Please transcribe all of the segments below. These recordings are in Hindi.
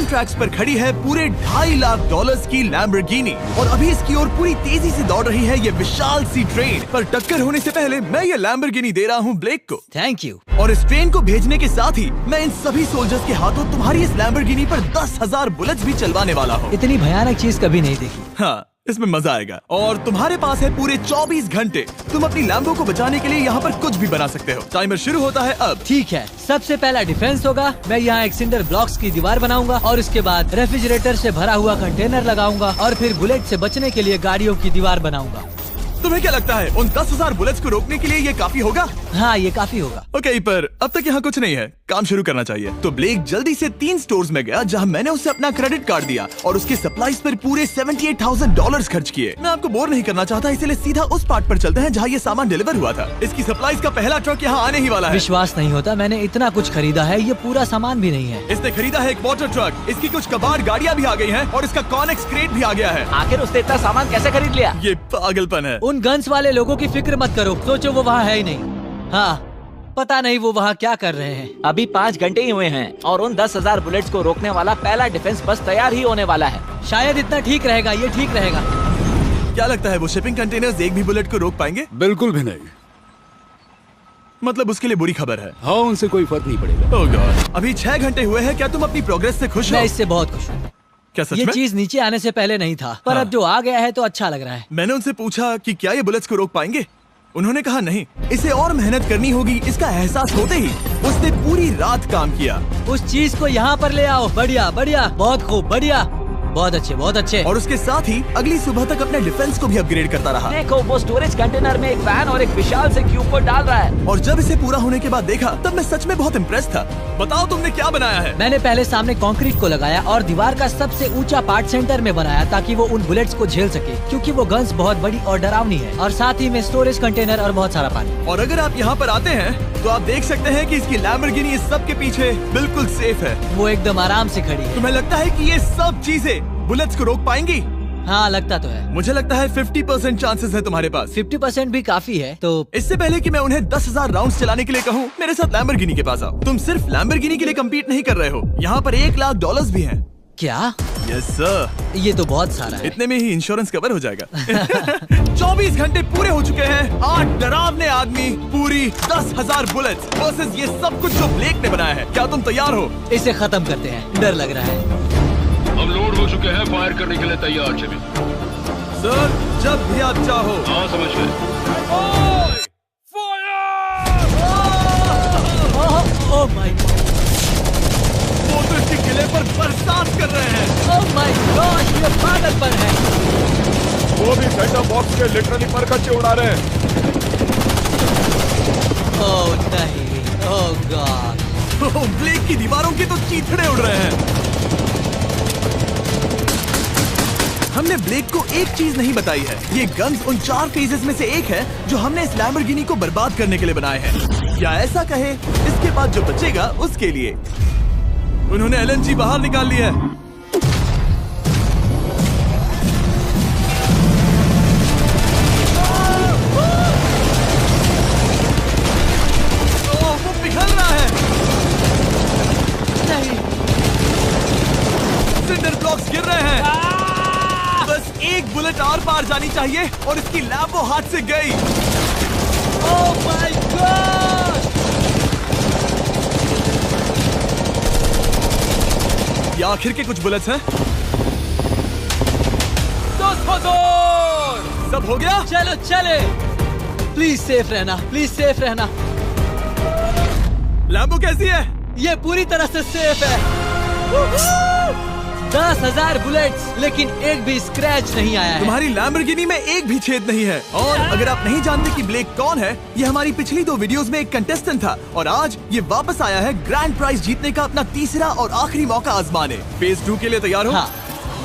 रेसिंग ट्रैक्स पर खड़ी है पूरे $2.5 लाख की लैम्बोर्गिनी और अभी इसकी ओर पूरी तेजी से दौड़ रही है ये विशाल सी ट्रेन। पर टक्कर होने से पहले मैं ये लैम्बोर्गिनी दे रहा हूँ ब्लेक को। Thank you. और इस ट्रेन को भेजने के साथ ही मैं इन सभी सोल्जर्स के हाथों तुम्हारी इस लैम्बोर्गिनी पर 10,000 बुलेट्स भी चलवाने वाला हूँ। इतनी भयानक चीज कभी नहीं देखी। हाँ, इसमें मजा आएगा। और तुम्हारे पास है पूरे 24 घंटे। तुम अपनी लैम्बो को बचाने के लिए यहाँ पर कुछ भी बना सकते हो। टाइमर शुरू होता है अब। ठीक है, सबसे पहला डिफेंस होगा। मैं यहाँ एक सिंडर ब्लॉक्स की दीवार बनाऊंगा और उसके बाद रेफ्रिजरेटर से भरा हुआ कंटेनर लगाऊंगा और फिर बुलेट से बचने के लिए गाड़ियों की दीवार बनाऊंगा। तुम्हें क्या लगता है उन 10,000 बुलेट्स को रोकने के लिए ये काफी होगा? हाँ, ये काफी होगा। ओके, पर अब तक यहाँ कुछ नहीं है, काम शुरू करना चाहिए। तो ब्लेक जल्दी से 3 स्टोर्स में गया जहाँ मैंने उसे अपना क्रेडिट कार्ड दिया और उसके सप्लाईज पर पूरे $78,000 खर्च किए। मैं आपको बोर नहीं करना चाहता, इसलिए सीधा उस पार्ट पर चलते हैं जहाँ ये सामान डिलीवर हुआ था। इसकी सप्लाईज का पहला ट्रक यहाँ आने ही वाला है। विश्वास नहीं होता, मैंने इतना कुछ खरीदा है, ये पूरा सामान भी नहीं है। इसने खरीदा है एक वाटर ट्रक, इसकी कुछ कबाड़ गाड़ियाँ भी आ गई है और इसका कॉनेक्स क्रेट भी आ गया है। आखिर उसने इतना सामान कैसे खरीद लिया? ये पागलपन है। उन गन्स वाले लोगों की फिक्र मत करो, सोचो वो वहाँ है ही नहीं। हाँ, पता नहीं वो वहाँ क्या कर रहे हैं। अभी 5 घंटे ही हुए हैं और उन 10,000 बुलेट्स को रोकने वाला पहला डिफेंस बस तैयार ही होने वाला है। शायद इतना ठीक रहेगा, ये ठीक रहेगा। क्या लगता है वो शिपिंग कंटेनर्स एक भी बुलेट को रोक पाएंगे? बिल्कुल भी नहीं। मतलब उसके लिए बुरी खबर है। हाँ, उनसे कोई फर्क नहीं पड़ेगा। ओह गॉड, अभी 6 घंटे हुए हैं। क्या तुम अपनी प्रोग्रेस से खुश हो? मैं इससे बहुत खुश हूँ। क्या सच ये में? चीज नीचे आने से पहले नहीं था, पर अब जो आ गया है तो अच्छा लग रहा है। मैंने उनसे पूछा कि क्या ये बुलेट्स को रोक पाएंगे। उन्होंने कहा नहीं, इसे और मेहनत करनी होगी। इसका एहसास होते ही उसने पूरी रात काम किया। उस चीज को यहाँ पर ले आओ। बढ़िया बढ़िया, बहुत खूब, बढ़िया, बहुत अच्छे, बहुत अच्छे। और उसके साथ ही अगली सुबह तक अपने डिफेंस को भी अपग्रेड करता रहा। देखो, वो स्टोरेज कंटेनर में एक वैन और एक विशाल से क्यूब को डाल रहा है। और जब इसे पूरा होने के बाद देखा तब मैं सच में बहुत इम्प्रेस था। बताओ तुमने क्या बनाया है? मैंने पहले सामने कंक्रीट को लगाया और दीवार का सबसे ऊंचा पार्ट सेंटर में बनाया ताकि वो उन बुलेट्स को झेल सके, क्योंकि वो गन्स बहुत बड़ी और डरावनी है। और साथ ही में स्टोरेज कंटेनर और बहुत सारा पानी। और अगर आप यहाँ पर आते हैं तो आप देख सकते हैं कि इसकी लैम्बोर्गिनी इस सब के पीछे बिल्कुल सेफ है। वो एकदम आराम से खड़ी है। तुम्हें लगता है कि ये सब चीजें बुलेट्स को रोक पाएंगी? हाँ, लगता तो है। मुझे लगता है 50% चांसेस है तुम्हारे पास। 50% भी काफी है। तो इससे पहले कि मैं उन्हें 10,000 राउंड्स चलाने के लिए कहूँ, मेरे साथ लैम्बोर्गिनी के पास आओ। तुम सिर्फ लैम्बोर्गिनी के लिए कम्पीट नहीं कर रहे हो, यहाँ पर $1 लाख भी हैं। क्या? Yes sir. ये तो बहुत सारा है। इतने में ही इंश्योरेंस कवर हो जाएगा। 24 घंटे पूरे हो चुके हैं। 8 डरावने आदमी, पूरी 10,000 बुलेट्स वर्सेस ये सब कुछ जो ब्लेक ने बनाया है। क्या तुम तैयार हो? इसे खत्म करते हैं, डर लग रहा है। हम लोड हो चुके हैं, फायर करने के लिए तैयार। चलिए सर, जब भी आप चाहो। हाँ, समझ गए। ओह माय गॉड, वो तो इसके किले पर बरसात कर रहे हैं। ओह माय गॉड, ये पागलपन है। वो भी सेटअप बॉक्स के लिटरली पर कच्चे उड़ा रहे हैं। ओह नहीं, ओह गॉड। ब्लेक की दीवारों की तो चीथड़े उड़ रहे हैं। हमने ब्लेक को एक चीज नहीं बताई है, ये गन्स उन 4 फेजेस में से एक है जो हमने इस लैम्बोर्गिनी को बर्बाद करने के लिए बनाए हैं। या ऐसा कहे, इसके बाद जो बचेगा उसके लिए। उन्होंने LNG बाहर निकाल ली है। वो पिघल रहा है। नहीं, सिंडर ब्लॉक्स गिर रहे हैं। बस एक बुलेट और पार जानी चाहिए और इसकी लैम्बो हाथ से गई। Oh my God. ये आखिर के कुछ बुलेट्स हैं। सब हो गया? चलो चले। प्लीज सेफ रहना, प्लीज सेफ रहना। लैम्बो कैसी है? ये पूरी तरह से सेफ है। 10,000 बुलेट्स, लेकिन एक भी स्क्रैच नहीं आया है। तुम्हारी लैम्बोर्गिनी में एक भी छेद नहीं है। और अगर आप नहीं जानते कि ब्लेक कौन है, ये हमारी पिछली 2 वीडियोस में एक कंटेस्टेंट था और आज ये वापस आया है ग्रैंड प्राइज जीतने का अपना तीसरा और आखिरी मौका आजमाने। फेज 2 के लिए तैयार हो? हाँ।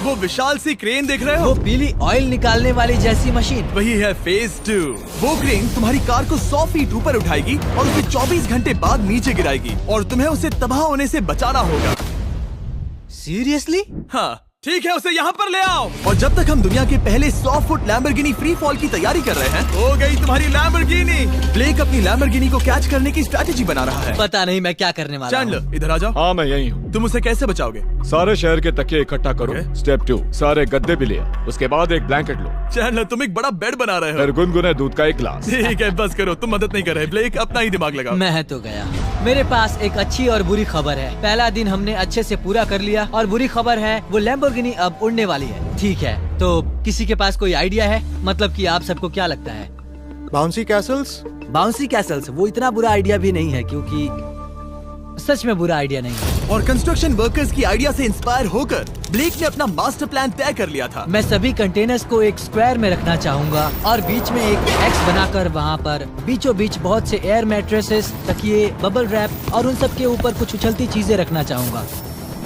वो विशाल सी क्रेन देख रहे हो? वो पीली ऑयल निकालने वाली जैसी मशीन। वही है फेज 2। वो क्रेन तुम्हारी कार को 100 फीट ऊपर उठाएगी और उसे 24 घंटे बाद नीचे गिराएगी और तुम्हें उसे तबाह होने से बचाना होगा। सीरियसली? हाँ, ठीक है, उसे यहाँ पर ले आओ। और जब तक हम दुनिया के पहले 100 फुट लैम्बोर्गिनी फ्री फॉल की तैयारी कर रहे हैं, हो गई तुम्हारी लैम्बोर्गिनी। ब्लेक अपनी लैम्बोर्गिनी को कैच करने की स्ट्रैटेजी बना रहा है। पता नहीं मैं क्या करने वाला हूँ। चैंडलर इधर आ जाओ। हाँ मैं यही हूँ। तुम उसे कैसे बचाओगे? सारे शहर के तकिए इकट्ठा करो। Okay. स्टेप 2, सारे गद्दे भी ले। उसके बाद एक ब्लैंकेट लो। चैंडलर तुम एक बड़ा बेड बना रहे हो। फिर गुनगुने दूध का एक गिलास। ठीक है, बस करो, तुम मदद नहीं कर रहे। ब्लेक अपना ही दिमाग लगाओ। मैं तो गया। मेरे पास एक अच्छी और बुरी खबर है। पहला दिन हमने अच्छे से पूरा कर लिया और बुरी खबर है वो लैम्बोर्गिनी अब उड़ने वाली है। ठीक है, तो किसी के पास कोई आइडिया है? मतलब कि आप सबको क्या लगता है? Bouncy Castle's? बाउंसी कैसल्स वो इतना बुरा आइडिया भी नहीं है, क्योंकि सच में बुरा आइडिया नहीं है। और कंस्ट्रक्शन वर्कर्स की आइडिया से इंस्पायर होकर ब्लेक ने अपना मास्टर प्लान तय कर लिया था। मैं सभी कंटेनर्स को एक स्क्वायर में रखना चाहूंगा और बीच में एक एक्स बनाकर वहाँ पर बीचों बीच बहुत से एयर मैट्रेसेस, तकिए, बबल रैप और उन सब के ऊपर कुछ उछलती चीजें रखना चाहूंगा।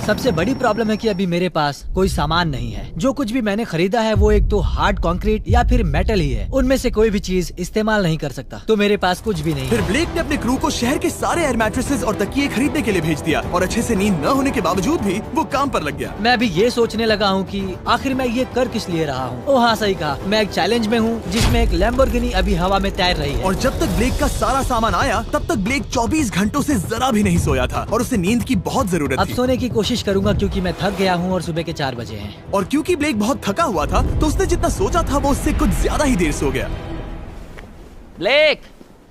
सबसे बड़ी प्रॉब्लम है कि अभी मेरे पास कोई सामान नहीं है। जो कुछ भी मैंने खरीदा है वो एक तो हार्ड कंक्रीट या फिर मेटल ही है। उनमें से कोई भी चीज इस्तेमाल नहीं कर सकता, तो मेरे पास कुछ भी नहीं फिर है। ब्लेक ने अपने क्रू को शहर के सारे एयर मैट्रेसेस और तकिए खरीदने के लिए भेज दिया और अच्छे से नींद न होने के बावजूद भी वो काम पर लग गया। मैं अभी ये सोचने लगा हूँ कि आखिर मैं ये कर किस लिए रहा हूँ। ओह हाँ, सही कहा। मैं एक चैलेंज में हूँ जिसमें एक लैम्बोर्गिनी अभी हवा में तैर रही है। और जब तक ब्लेक का सारा सामान आया तब तक ब्लेक 24 घंटों से जरा भी नहीं सोया था और उसे नींद की बहुत जरूरत अब थी। सोने की कोशिश करूंगा क्योंकि मैं थक गया हूँ और सुबह के 4 बजे हैं। और क्योंकि ब्लेक बहुत थका हुआ था तो उसने जितना सोचा था वो उससे कुछ ज्यादा ही देर सो गया। ब्लेक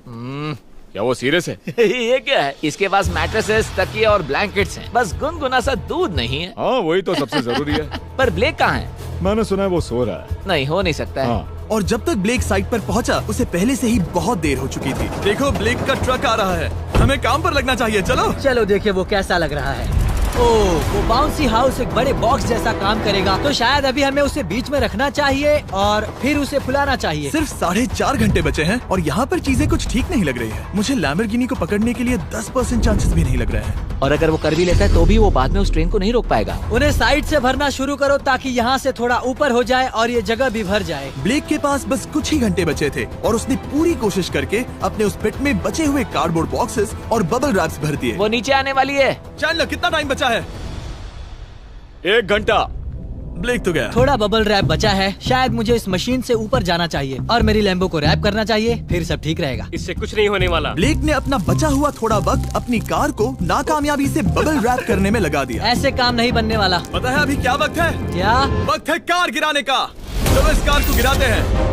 क्या वो सीरियस है? ये क्या है? इसके पास मैट्रेसेस, तकिए और ब्लैंकेट्स हैं। बस गुनगुना सा दूध नहीं है। हाँ वही तो सबसे जरूरी है। पर ब्लेक कहाँ है? मैंने सुना है वो सो रहा है। नहीं, हो नहीं सकता है। हाँ और जब तक ब्लेक साइट पर पहुंचा उसे पहले से ही बहुत देर हो चुकी थी। देखो ब्लेक का ट्रक आ रहा है, हमें काम पर लगना चाहिए। चलो चलो देखिए वो कैसा लग रहा है। ओह, वो बाउंसी हाउस एक बड़े बॉक्स जैसा काम करेगा, तो शायद अभी हमें उसे बीच में रखना चाहिए और फिर उसे फुलाना चाहिए। सिर्फ 4.5 घंटे बचे हैं और यहाँ पर चीजें कुछ ठीक नहीं लग रही है। मुझे लैम्बोर्गिनी को पकड़ने के लिए 10% चांसेस भी नहीं लग रहे हैं। और अगर वो कर भी लेता है तो भी वो बाद में उस ट्रेन को नहीं रोक पाएगा। उन्हें साइड से भरना शुरू करो ताकि यहाँ से थोड़ा ऊपर हो जाए और ये जगह भी भर जाए। ब्लेक के पास बस कुछ ही घंटे बचे थे और उसने पूरी कोशिश करके अपने उस पिट में बचे हुए कार्डबोर्ड बॉक्सेस और बबल रैप्स भर दिए। वो नीचे आने वाली है। चैंडलर कितना टाइम बचा है? 1 घंटा। ब्लेक तो गया। थोड़ा बबल रैप बचा है। शायद मुझे इस मशीन से ऊपर जाना चाहिए और मेरी लैम्बो को रैप करना चाहिए, फिर सब ठीक रहेगा। इससे कुछ नहीं होने वाला। ब्लेक ने अपना बचा हुआ थोड़ा वक्त अपनी कार को नाकामयाबी से बबल रैप करने में लगा दिया। ऐसे काम नहीं बनने वाला। पता है अभी क्या वक्त है? क्या? वक्त है कार गिराने का। चलो इस कार को गिराते हैं।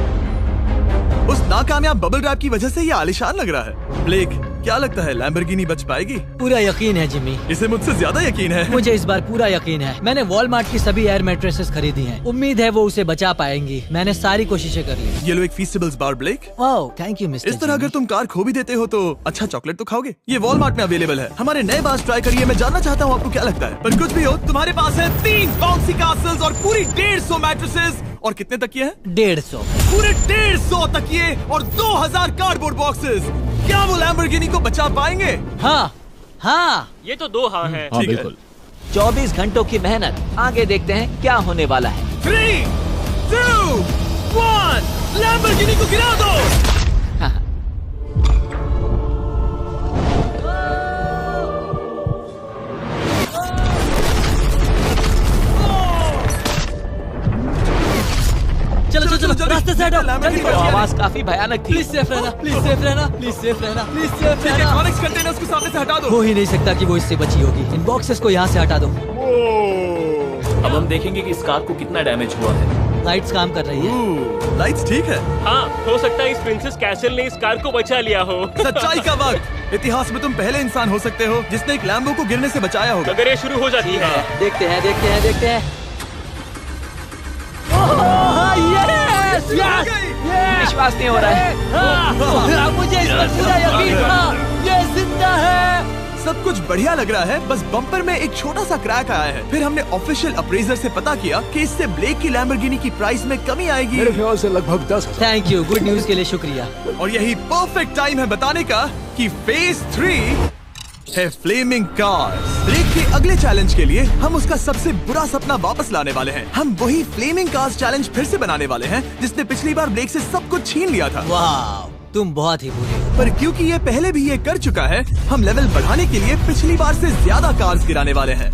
उस नाकामयाब बबल रैप की वजह से ये आलिशान लग रहा है। ब्लेक क्या लगता है लैम्बोर्गिनी बच पाएगी? पूरा यकीन है जिमी। इसे मुझसे ज्यादा यकीन है। मुझे इस बार पूरा यकीन है। मैंने वॉलमार्ट की सभी एयर मैट्रेसेस खरीदी हैं। उम्मीद है वो उसे बचा पाएंगी। मैंने सारी कोशिशें कर ली। ये लो एक फीस्टेबल्स बार ब्लेक। Oh thank you mister. इस तरह अगर तुम कार खो भी देते हो तो अच्छा चॉकलेट तो खाओगे। ये वॉलमार्ट में अवेलेबल है। हमारे नए बार्स ट्राई करिए। मैं जानना चाहता हूँ आपको क्या लगता है। पर कुछ भी हो, तुम्हारे पास है 3 बाउंसी कासल्स और पूरी 150 मैट्रेसेस और कितने तकिए हैं? 150। पूरे 150 तकिए और 2000 कार्डबोर्ड बॉक्सेस। क्या वो लैम्बोर्गिनी को बचा पाएंगे? हाँ हाँ। ये तो 2 हाँ हैं। हाँ ठीक है। बिल्कुल। 24 घंटों की मेहनत। आगे देखते हैं क्या होने वाला है। 3, 2, 1 लैम्बोर्गिनी को गिरा दो। चलो चलो चलो, रास्ते से हटो। जल्दी वो करो। आवाज काफी भयानक थी। प्लीज सेफ रहना, प्लीज सेफ रहना, प्लीज सेफ रहना, प्लीज सेफ रहना। इलेक्ट्रॉनिक्स कंटेनर्स को सामने से हटा दो। हो ही नहीं सकता कि वो इससे बची होगी। इन बॉक्सेस को यहाँ से हटा दो। अब हम देखेंगे कि इस कार को कितना डैमेज हुआ है। लाइट्स काम कर रही है। लाइट्स ठीक है। हाँ, हो सकता है इस प्रिंसेस कैसल ने इस कार को बचा लिया हो। सच्चाई का वक्त। इतिहास में तुम पहले इंसान हो सकते हो जिसने एक लैम्बो को गिरने से बचाया होगा। अगर ये शुरू हो जाती है। देखते हैं देखते हैं देखते हैं। ओह, yes, yes, yes। विश्वास नहीं हो रहा है। हाँ, मुझे इस पर पूरा यकीन था। ये जिंदा है। सब कुछ बढ़िया लग रहा है, बस बम्पर में एक छोटा सा क्रैक आया है। फिर हमने ऑफिशियल अप्रेजर से पता किया कि इससे ब्लेक की लैम्बोर्गिनी की प्राइस में कमी आएगी। मेरे ख्याल से लगभग 10,000। थैंक यू, गुड न्यूज के लिए शुक्रिया। और यही परफेक्ट टाइम है बताने का कि फेज 3 है फ्लेमिंग कार्स। ब्लेक के अगले चैलेंज के लिए हम उसका सबसे बुरा सपना वापस लाने वाले हैं। हम वही फ्लेमिंग कार्स चैलेंज फिर से बनाने वाले हैं जिसने पिछली बार ब्लेक से सब कुछ छीन लिया था। वाह, तुम बहुत ही बुरे हो। पर क्योंकि ये पहले भी ये कर चुका है, हम लेवल बढ़ाने के लिए पिछली बार से ज्यादा कार्स गिराने वाले हैं।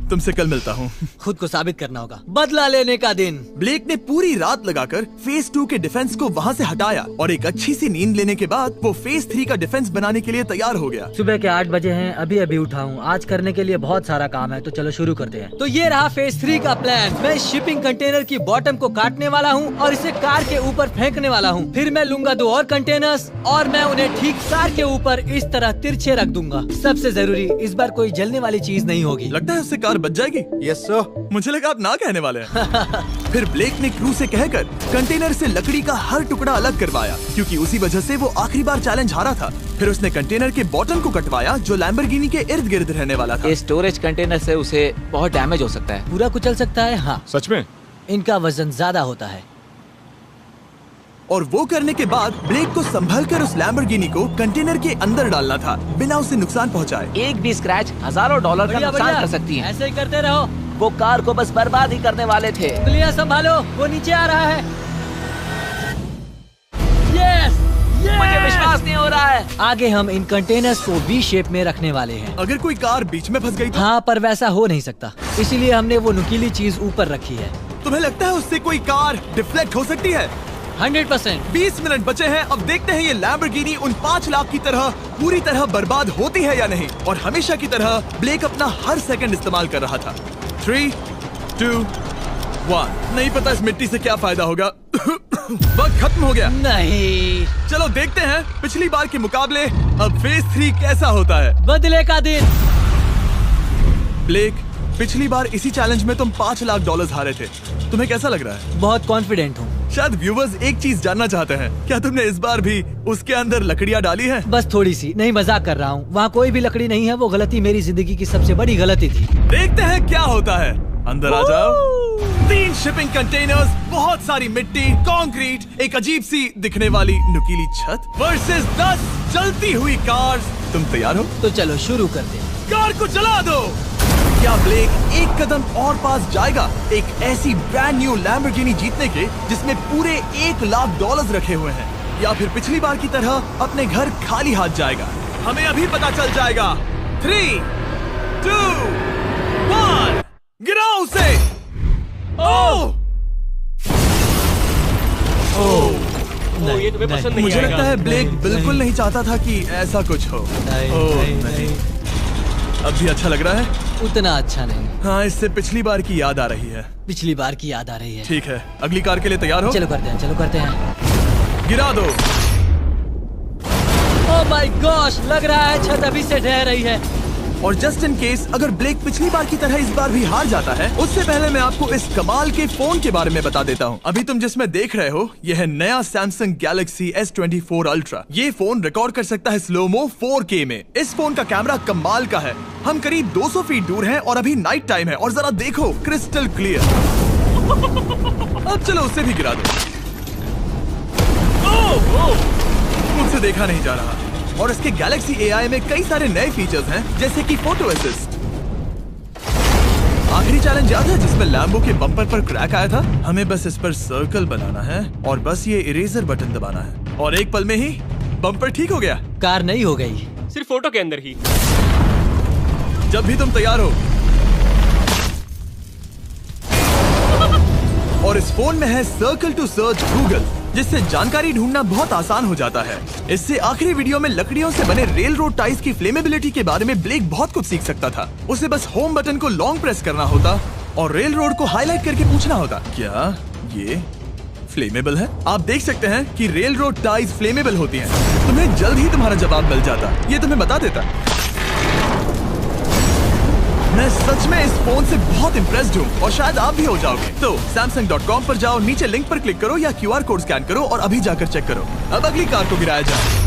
तुमसे कल मिलता हूँ। खुद को साबित करना होगा। बदला लेने का दिन। ब्लेक ने पूरी रात लगाकर फेज 2 के डिफेंस को वहाँ से हटाया और एक अच्छी सी नींद लेने के बाद वो फेज 3 का डिफेंस बनाने के लिए तैयार हो गया। सुबह के 8 बजे हैं, अभी अभी उठा हूँ। आज करने के लिए बहुत सारा काम है, तो चलो शुरू करते हैं। तो ये रहा फेज 3 का प्लान। मैं शिपिंग कंटेनर की बॉटम को काटने वाला हूँ और इसे कार के ऊपर फेंकने वाला हूँ। फिर मैं लूंगा 2 और कंटेनर्स और मैं उन्हें ठीक कार के ऊपर इस तरह तिरछे रख दूंगा। सबसे जरूरी, इस बार कोई जलने वाली चीज नहीं होगी। लगता है उससे कार बच जाएगी। Yes sir. मुझे लगा आप ना कहने वाले हैं। फिर ब्लेक ने क्रू से कहकर कंटेनर से लकड़ी का हर टुकड़ा अलग करवाया, क्योंकि उसी वजह से वो आखिरी बार चैलेंज हारा था। फिर उसने कंटेनर के बॉटम को कटवाया जो लैम्बोर्गिनी के इर्द गिर्द रहने वाला था। इस स्टोरेज कंटेनर से उसे बहुत डैमेज हो सकता है। पूरा कुचल सकता है। हाँ, सच में? इनका वजन ज्यादा होता है। और वो करने के बाद ब्लेक को संभलकर उस लैम्बोर्गिनी को कंटेनर के अंदर डालना था, बिना उसे नुकसान पहुंचाए। एक भी स्क्रैच हजारों डॉलर का बढ़िया, नुकसान बढ़िया। कर सकती है। ऐसे ही करते रहो। वो कार को बस बर्बाद ही करने वाले थे। उंगलियां संभालो, वो नीचे आ रहा है। यस, मुझे विश्वास नहीं हो रहा है। आगे हम इन कंटेनर्स को वी शेप में रखने वाले हैं। अगर कोई कार बीच में फंस गई तो? हाँ, पर वैसा हो नहीं सकता, इसीलिए हमने वो नुकीली चीज ऊपर रखी है। तुम्हें लगता है उससे कोई कार डिफ्लेक्ट हो सकती है? 100%। 20 मिनट बचे हैं। अब देखते हैं ये लैम्बोर्गिनी उन 5 लाख की तरह पूरी तरह बर्बाद होती है या नहीं। और हमेशा की तरह ब्लेक अपना हर सेकंड इस्तेमाल कर रहा था। 3, 2, 1। नहीं पता इस मिट्टी से क्या फायदा होगा। वक्त खत्म हो गया। नहीं, चलो देखते हैं पिछली बार के मुकाबले अब फेज 3 कैसा होता है। बदले का दिन। ब्लेक, पिछली बार इसी चैलेंज में तुम $5 लाख हारे थे। तुम्हें कैसा लग रहा है? बहुत कॉन्फिडेंट हूँ। शायद व्यूवर्स एक चीज जानना चाहते हैं, क्या तुमने इस बार भी उसके अंदर लकड़ियाँ डाली हैं? बस थोड़ी सी, नहीं मजाक कर रहा हूँ। वहाँ कोई भी लकड़ी नहीं है। वो गलती मेरी जिंदगी की सबसे बड़ी गलती थी। देखते हैं क्या होता है। अंदर आ जाओ। 3 शिपिंग कंटेनर्स, बहुत सारी मिट्टी, कंक्रीट, एक अजीब सी दिखने वाली नुकीली छत वर्सेस 10 चलती हुई कार्स। तुम तैयार हो? तो चलो शुरू करते हैं। कार को चला दो। क्या ब्लेक एक कदम और पास जाएगा एक ऐसी ब्रांड न्यू लैम्बोर्गिनी जीतने के जिसमें पूरे $1 लाख रखे हुए हैं, या फिर पिछली बार की तरह अपने घर खाली हाथ जाएगा? हमें अभी पता चल जाएगा। 3, 2, 1, गिराओ उसे। ओह! ओ, ये तुम्हें पसंद नहीं मुझे आएगा। लगता है ब्लेक बिल्कुल नहीं चाहता था कि ऐसा कुछ हो। ओह, नहीं। अब भी अच्छा लग रहा है? उतना अच्छा नहीं। हाँ, इससे पिछली बार की याद आ रही है। पिछली बार की याद आ रही है। ठीक है, अगली कार के लिए तैयार हो? चलो करते हैं, चलो करते हैं। गिरा दो। ओह माय गॉश, लग रहा है छत अभी से ढह रही है। और जस्ट इन केस अगर ब्लेक पिछली बार की तरह इस बार भी हार जाता है, उससे पहले मैं आपको इस कमाल के फोन के बारे में बता देता हूँ। अभी तुम जिसमें देख रहे हो, यह है नया सैमसंग गैलेक्सी S24 अल्ट्रा। ये फोन रिकॉर्ड कर सकता है स्लोमो 4K में। इस फोन का कैमरा कमाल का है। हम करीब 200 फीट दूर हैं और अभी नाइट टाइम है और जरा देखो, क्रिस्टल क्लियर। अब चलो उसे भी गिरा दो। मुझसे देखा नहीं जा रहा। और इसके गैलेक्सी AI में कई सारे नए फीचर्स हैं, जैसे कि फोटो असिस्ट। आखिरी चैलेंज याद है जिसमें लैम्बो के बम्पर पर क्रैक आया था? हमें बस इस पर सर्कल बनाना है और बस ये इरेजर बटन दबाना है और एक पल में ही बम्पर ठीक हो गया। कार नहीं हो गई, सिर्फ फोटो के अंदर ही। जब भी तुम तैयार हो। और इस फोन में है सर्कल टू सर्च गूगल, जिससे जानकारी ढूंढना बहुत आसान हो जाता है। इससे आखिरी वीडियो में लकड़ियों से बने रेल रोड टाइज की फ्लेमेबिलिटी के बारे में ब्लेक बहुत कुछ सीख सकता था। उसे बस होम बटन को लॉन्ग प्रेस करना होता और रेल रोड को हाईलाइट करके पूछना होता, क्या ये फ्लेमेबल है? आप देख सकते हैं कि रेल रोड टाइज फ्लेमेबल होती हैं। तुम्हें जल्द ही तुम्हारा जवाब मिल जाता। ये तुम्हें बता देता। मैं सच में इस फोन से बहुत इम्प्रेस्ड हूँ और शायद आप भी हो जाओगे। तो Samsung.com पर जाओ, नीचे लिंक पर क्लिक करो या QR कोड स्कैन करो और अभी जाकर चेक करो। अब अगली कार को गिराया जाए।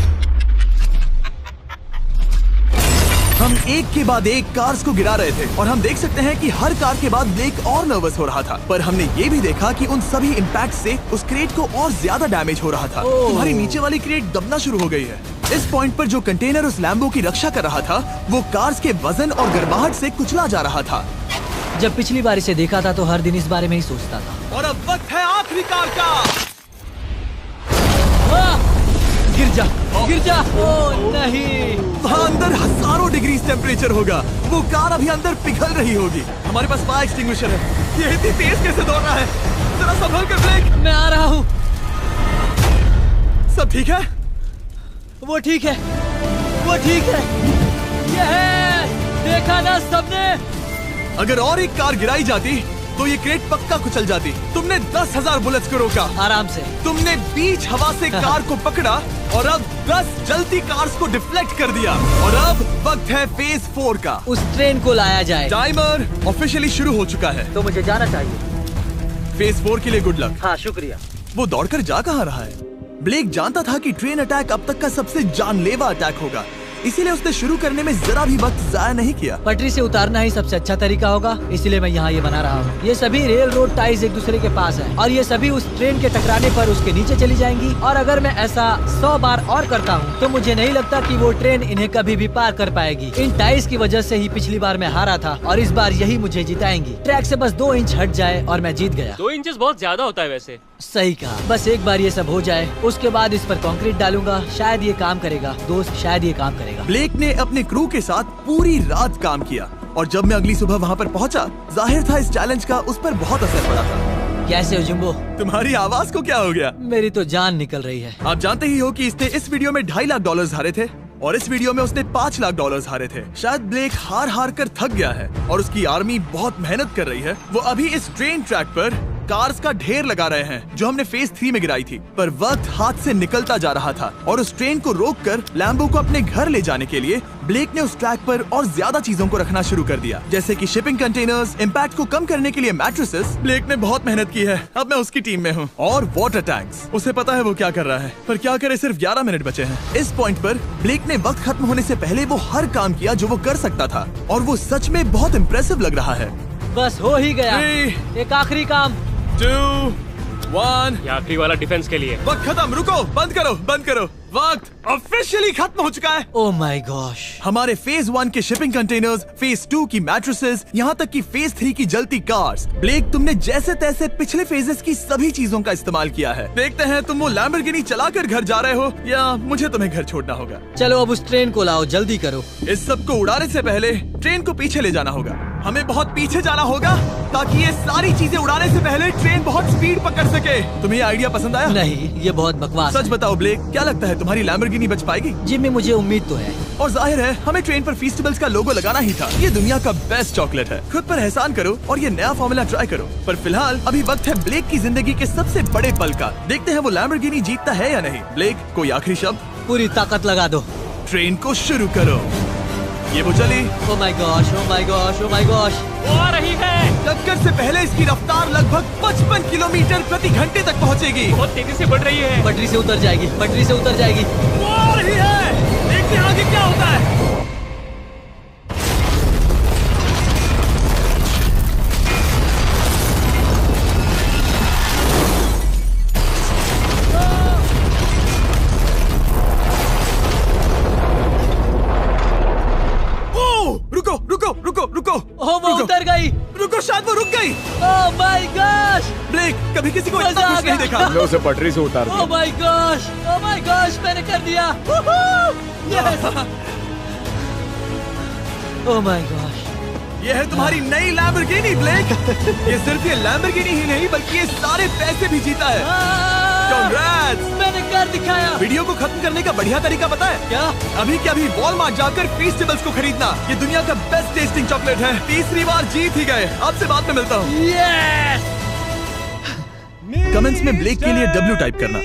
हम एक के बाद एक कार्स को गिरा रहे थे और हम देख सकते हैं कि हर कार के बाद ब्लेक और नर्वस हो रहा था, पर हमने ये भी देखा कि उन सभी इम्पैक्ट से उस क्रेट को और ज्यादा डैमेज हो रहा था। तुम्हारी नीचे वाली क्रेट दबना शुरू हो गई है। इस पॉइंट पर जो कंटेनर उस लैम्बो की रक्षा कर रहा था, वो कार्स के वजन और गर्माहट से कुचला जा रहा था। जब पिछली बार इसे देखा था तो हर दिन इस बारे में ही सोचता था। और अब वक्त है आखिरी कार का। गिर जा, गिर जा। ओ नहीं, वहाँ अंदर हजारों डिग्री टेम्परेचर होगा। वो कार अभी अंदर पिघल रही होगी। हमारे पास फायर एक्सटिंग्विशर है। ये इतनी तेज कैसे दौड़ रहा है? जरा संभल कर ब्लेक। मैं आ रहा हूँ। सब ठीक है? वो ठीक है, वो ठीक है। ये है, देखा ना सबने। अगर और एक कार गिराई जाती तो ये क्रेट पक्का कुचल जाती। तुमने 10,000 बुलेट्स को रोका। आराम से। तुमने बीच हवा से कार को पकड़ा और अब 10 जलती कार्स को डिफ्लेक्ट कर दिया। और अब वक्त है फेज 4 का। उस ट्रेन को लाया जाए। टाइमर ऑफिशियली शुरू हो चुका है। तो मुझे जाना चाहिए। फेज 4 के लिए गुड लक। हाँ, शुक्रिया। वो दौड़कर जा कहाँ रहा है? ब्लेक जानता था कि ट्रेन अटैक अब तक का सबसे जानलेवा अटैक होगा, इसीलिए उसने शुरू करने में जरा भी वक्त जाया नहीं किया। पटरी से उतारना ही सबसे अच्छा तरीका होगा, इसलिए मैं यहाँ ये बना रहा हूँ। ये सभी रेल रोड टाइज एक दूसरे के पास हैं और ये सभी उस ट्रेन के टकराने पर उसके नीचे चली जाएंगी। और अगर मैं ऐसा 100 बार और करता हूँ तो मुझे नहीं लगता कि वो ट्रेन इन्हें कभी भी पार कर पाएगी। इन टाइज की वजह से ही पिछली बार मैं हारा था और इस बार यही मुझे जिताएंगी। ट्रैक से बस 2 इंच हट जाए और मैं जीत गया। 2 इंचेस बहुत ज्यादा होता है वैसे। सही कहा। बस एक बार ये सब हो जाए, उसके बाद इस पर कंक्रीट डालूंगा। शायद ये काम करेगा दोस्त, शायद ये काम करेगा। ब्लेक ने अपने क्रू के साथ पूरी रात काम किया और जब मैं अगली सुबह वहाँ पर पहुँचा, जाहिर था इस चैलेंज का उस पर बहुत असर पड़ा था। कैसे हो जिम्बो? तुम्हारी आवाज को क्या हो गया? मेरी तो जान निकल रही है। आप जानते ही हो कि इसने इस वीडियो में $2.5 लाख हारे थे और इस वीडियो में उसने $5 लाख हारे थे। शायद ब्लेक हार हार कर थक गया है और उसकी आर्मी बहुत मेहनत कर रही है। वो अभी इस ट्रेन ट्रैक पर कार्स का ढेर लगा रहे हैं जो हमने फेज 3 में गिराई थी, पर वक्त हाथ से निकलता जा रहा था और उस ट्रेन को रोककर लैम्बो को अपने घर ले जाने के लिए ब्लेक ने उस ट्रैक पर और ज्यादा चीजों को रखना शुरू कर दिया, जैसे कि शिपिंग कंटेनर्स, इम्पैक्ट को कम करने के लिए मैट्रेसेस। ब्लेक ने बहुत मेहनत की है, अब मैं उसकी टीम में हूँ। और वाटर टैंक्स, उसे पता है वो क्या कर रहा है, पर क्या करे, सिर्फ 11 मिनट बचे हैं। इस पॉइंट पर ब्लेक ने वक्त खत्म होने से पहले वो हर काम किया जो वो कर सकता था और वो सच में बहुत इम्प्रेसिव लग रहा है। बस हो ही गया। 3, एक आखिरी काम। 2, 1। ये आखिरी वाला डिफेंस के लिए। वक्त खत्म, रुको, बंद करो, बंद करो। वक्त ऑफिशियली खत्म हो चुका है। Oh my gosh. हमारे फेज 1 के शिपिंग कंटेनर्स, फेज 2 की मैट्रेसेस, यहाँ तक कि फेज 3 की जलती कार्स। ब्लेक, तुमने जैसे तैसे पिछले फेजेस की सभी चीजों का इस्तेमाल किया है। देखते हैं तुम वो लैम्बोर्गिनी चलाकर घर जा रहे हो या मुझे तुम्हें घर छोड़ना होगा। चलो अब उस ट्रेन को लाओ, जल्दी करो। इस सब को उड़ाने से पहले ट्रेन को पीछे ले जाना होगा। हमें बहुत पीछे जाना होगा ताकि ये सारी चीजें उड़ाने से पहले ट्रेन बहुत स्पीड पकड़ सके। तुम्हें ये आइडिया पसंद आया? नहीं, ये बहुत बकवास सच बताओ ब्लेक, क्या लगता है तुम्हारी लैम्बोर्गिनी बच पाएगी? जिम्मी, मुझे उम्मीद तो है। और जाहिर है हमें ट्रेन पर फेस्टिवल्स का लोगो लगाना ही था। ये दुनिया का बेस्ट चॉकलेट है। खुद पर एहसान करो और ये नया फॉर्मूला ट्राई करो। पर फिलहाल अभी वक्त है ब्लेक की जिंदगी के सबसे बड़े पल का। देखते हैं वो लैम्बोर्गिनी जीतता है या नहीं। ब्लेक, कोई आखिरी शब्द? पूरी ताकत लगा दो। ट्रेन को शुरू करो। ये वो चली। Oh my gosh, oh my gosh, oh my gosh. वो आ रही है। टक्कर से पहले इसकी रफ्तार लगभग 55 किलोमीटर प्रति घंटे तक पहुंचेगी। बहुत तेजी से बढ़ रही है। पटरी से उतर जाएगी, पटरी से उतर जाएगी। वो आ रही है। देखते हैं आगे क्या होता है। रुको रुको रुको रुको। ओह, वो उतर गई। रुको, शायद वो रुक गई। Oh my gosh. ब्लेक, कभी किसी को इतना मजा आ खुश नहीं गया। देखा। हमने उसे पटरी से उतार ओह दिया। My gosh, oh my gosh, मैंने कर दिया। यस। Oh my gosh. ये है तुम्हारी नई लैम्बोर्गिनी ब्लेक। ये सिर्फ ये लैम्बोर्गिनी ही नहीं बल्कि ये सारे पैसे भी जीता है। Congrats! मैंने कर दिखाया। वीडियो को खत्म करने का बढ़िया तरीका पता है क्या? अभी के अभी वॉलमार्ट जाकर फेस्टिवल्स को खरीदना। ये दुनिया का बेस्ट टेस्टिंग चॉकलेट है। तीसरी बार जीत ही गए। आपसे बाद में मिलता हूँ। यस। कमेंट्स में ब्लेक के लिए W टाइप करना।